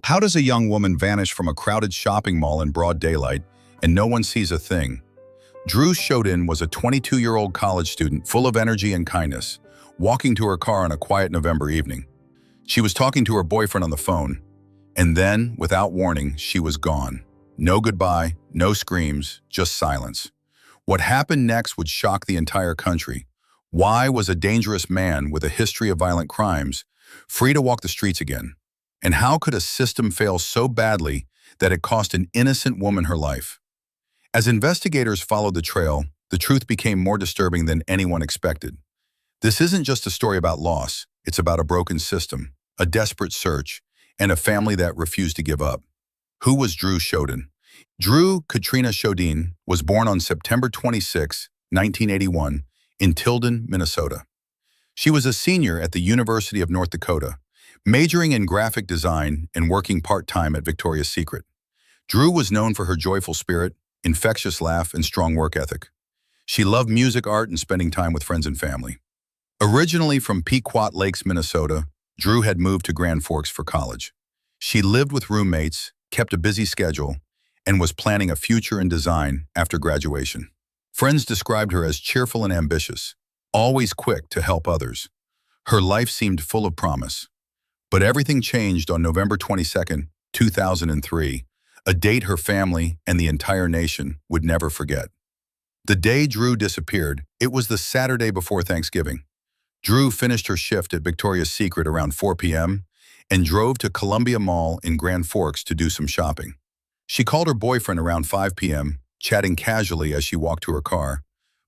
How does a young woman vanish from a crowded shopping mall in broad daylight and no one sees a thing? Drew Shodin was a 22-year-old college student full of energy and kindness, walking to her car on a quiet November evening. She was talking to her boyfriend on the phone, and then, without warning, she was gone. No goodbye, no screams, just silence. What happened next would shock the entire country. Why was a dangerous man with a history of violent crimes free to walk the streets again? And how could a system fail so badly that it cost an innocent woman her life? As investigators followed the trail, the truth became more disturbing than anyone expected. This isn't just a story about loss, it's about a broken system, a desperate search, and a family that refused to give up. Who was Drew Shodin? Drew Katrina Shodin was born on September 26, 1981, in Tilden, Minnesota. She was a senior at the University of North Dakota, majoring in graphic design and working part-time at Victoria's Secret. Drew was known for her joyful spirit, infectious laugh, and strong work ethic. She loved music, art, and spending time with friends and family. Originally from Pequot Lakes, Minnesota, Drew had moved to Grand Forks for college. She lived with roommates, kept a busy schedule, and was planning a future in design after graduation. Friends described her as cheerful and ambitious, always quick to help others. Her life seemed full of promise. But everything changed on November 22, 2003, a date her family and the entire nation would never forget. The day Drew disappeared, it was the Saturday before Thanksgiving. Drew finished her shift at Victoria's Secret around 4 p.m. and drove to Columbia Mall in Grand Forks to do some shopping. She called her boyfriend around 5 p.m., chatting casually as she walked to her car,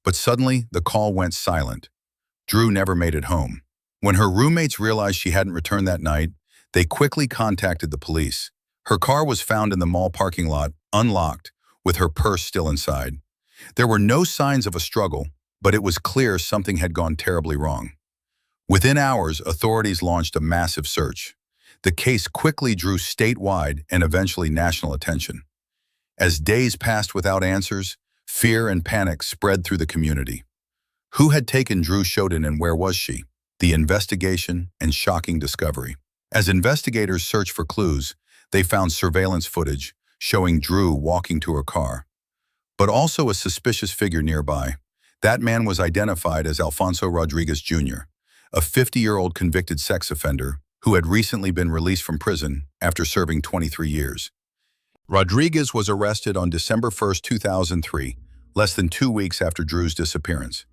but suddenly the call went silent. Drew never made it home. When her roommates realized she hadn't returned that night, they quickly contacted the police. Her car was found in the mall parking lot, unlocked, with her purse still inside. There were no signs of a struggle, but it was clear something had gone terribly wrong. Within hours, authorities launched a massive search. The case quickly drew statewide and eventually national attention. As days passed without answers, fear and panic spread through the community. Who had taken Drew Shodin and where was she? The investigation and shocking discovery. As investigators searched for clues, they found surveillance footage showing Drew walking to her car, but also a suspicious figure nearby. That man was identified as Alfonso Rodriguez Jr., a 50-year-old convicted sex offender who had recently been released from prison after serving 23 years. Rodriguez was arrested on December 1, 2003, less than 2 weeks after Drew's disappearance.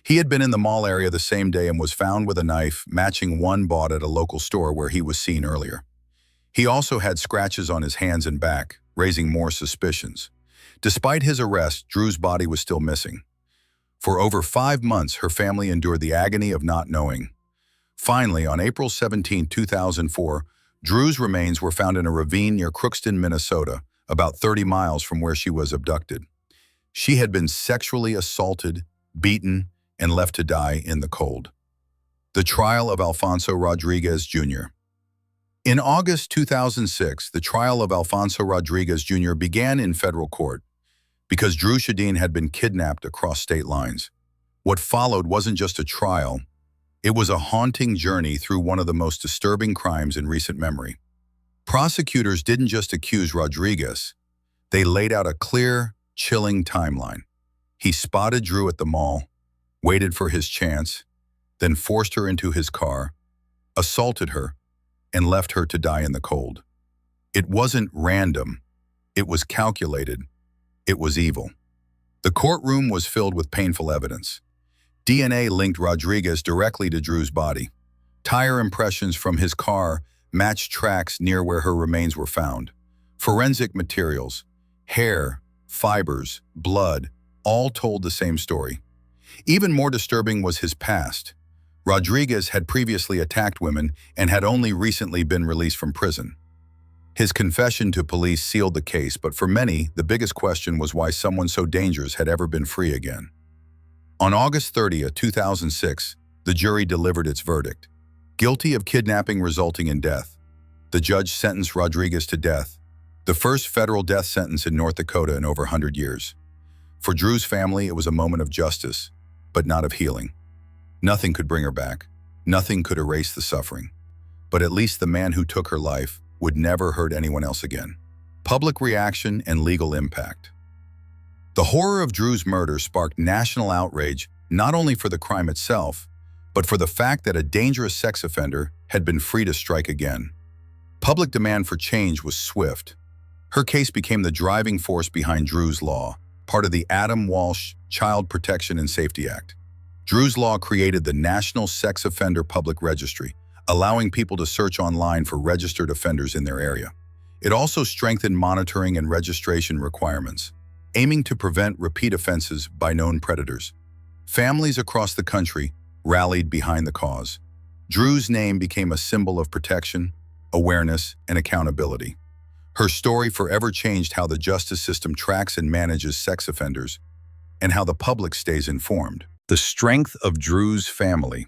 He had been in the mall area the same day and was found with a knife matching one bought at a local store where he was seen earlier. He also had scratches on his hands and back, raising more suspicions. Despite his arrest, Drew's body was still missing. For over 5 months, her family endured the agony of not knowing. Finally, on April 17, 2004, Drew's remains were found in a ravine near Crookston, Minnesota, about 30 miles from where she was abducted. She had been sexually assaulted, beaten, and left to die in the cold. The trial of Alfonso Rodriguez Jr. In August 2006, the trial of Alfonso Rodriguez Jr. began in federal court because Drew Shodin had been kidnapped across state lines. What followed wasn't just a trial, it was a haunting journey through one of the most disturbing crimes in recent memory. Prosecutors didn't just accuse Rodriguez, they laid out a clear, chilling timeline. He spotted Drew at the mall, waited for his chance, then forced her into his car, assaulted her, and left her to die in the cold. It wasn't random, it was calculated, it was evil. The courtroom was filled with painful evidence. DNA linked Rodriguez directly to Drew's body. Tire impressions from his car matched tracks near where her remains were found. Forensic materials, hair, fibers, blood, all told the same story. Even more disturbing was his past. Rodriguez had previously attacked women and had only recently been released from prison. His confession to police sealed the case, but for many, the biggest question was why someone so dangerous had ever been free again. On August 30, 2006, the jury delivered its verdict. Guilty of kidnapping resulting in death. The judge sentenced Rodriguez to death, the first federal death sentence in North Dakota in over 100 years. For Drew's family, it was a moment of justice, but not of healing. Nothing could bring her back. Nothing could erase the suffering. But at least the man who took her life would never hurt anyone else again. Public reaction and legal impact. The horror of Drew's murder sparked national outrage not only for the crime itself, but for the fact that a dangerous sex offender had been free to strike again. Public demand for change was swift. Her case became the driving force behind Drew's Law, part of the Adam Walsh Child Protection and Safety Act. Drew's Law created the National Sex Offender Public Registry, allowing people to search online for registered offenders in their area. It also strengthened monitoring and registration requirements, aiming to prevent repeat offenses by known predators. Families across the country rallied behind the cause. Drew's name became a symbol of protection, awareness, and accountability. Her story forever changed how the justice system tracks and manages sex offenders, and how the public stays informed. The strength of Drew's family.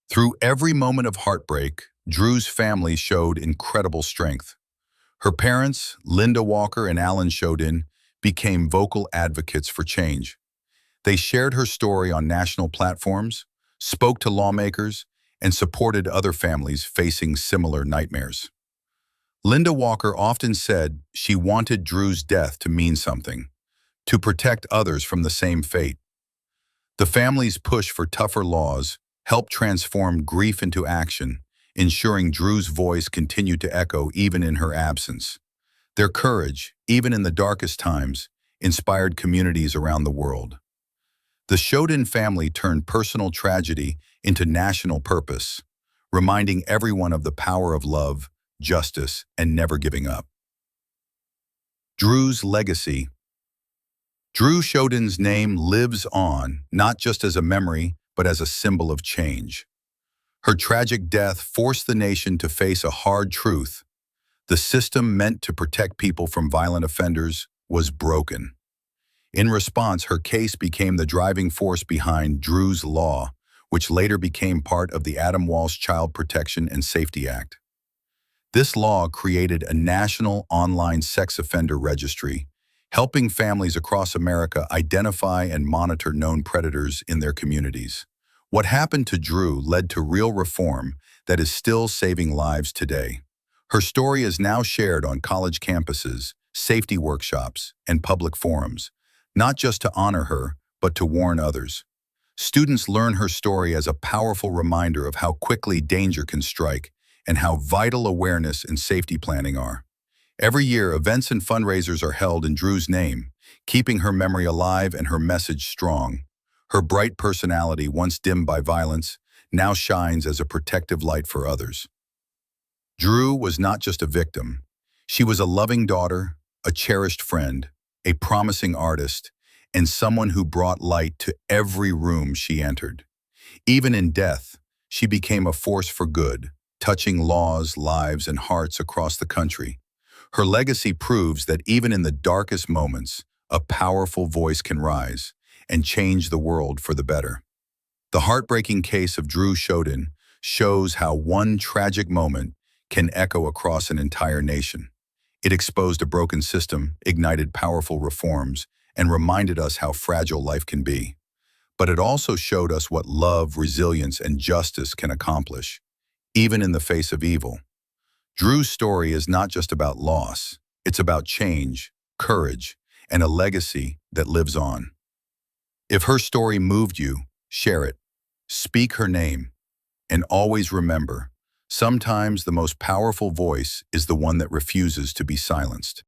Through every moment of heartbreak, Drew's family showed incredible strength. Her parents, Linda Walker and Alan Shodin, became vocal advocates for change. They shared her story on national platforms, spoke to lawmakers, and supported other families facing similar nightmares. Linda Walker often said she wanted Drew's death to mean something, to protect others from the same fate. The family's push for tougher laws helped transform grief into action, ensuring Drew's voice continued to echo even in her absence. Their courage, even in the darkest times, inspired communities around the world. The Shodin family turned personal tragedy into national purpose, reminding everyone of the power of love, justice, and never giving up. Drew's legacy. Drew Shodin's name lives on, not just as a memory, but as a symbol of change. Her tragic death forced the nation to face a hard truth. The system meant to protect people from violent offenders was broken. In response, her case became the driving force behind Drew's Law, which later became part of the Adam Walsh Child Protection and Safety Act. This law created a national online sex offender registry, helping families across America identify and monitor known predators in their communities. What happened to Drew led to real reform that is still saving lives today. Her story is now shared on college campuses, safety workshops, and public forums, not just to honor her, but to warn others. Students learn her story as a powerful reminder of how quickly danger can strike and how vital awareness and safety planning are. Every year, events and fundraisers are held in Drew's name, keeping her memory alive and her message strong. Her bright personality, once dimmed by violence, now shines as a protective light for others. Drew was not just a victim. She was a loving daughter, a cherished friend, a promising artist, and someone who brought light to every room she entered. Even in death, she became a force for good, touching laws, lives, and hearts across the country. Her legacy proves that even in the darkest moments, a powerful voice can rise and change the world for the better. The heartbreaking case of Drew Shodin shows how one tragic moment can echo across an entire nation. It exposed a broken system, ignited powerful reforms, and reminded us how fragile life can be. But it also showed us what love, resilience, and justice can accomplish, even in the face of evil. Drew's story is not just about loss, it's about change, courage, and a legacy that lives on. If her story moved you, share it, speak her name, and always remember, sometimes the most powerful voice is the one that refuses to be silenced.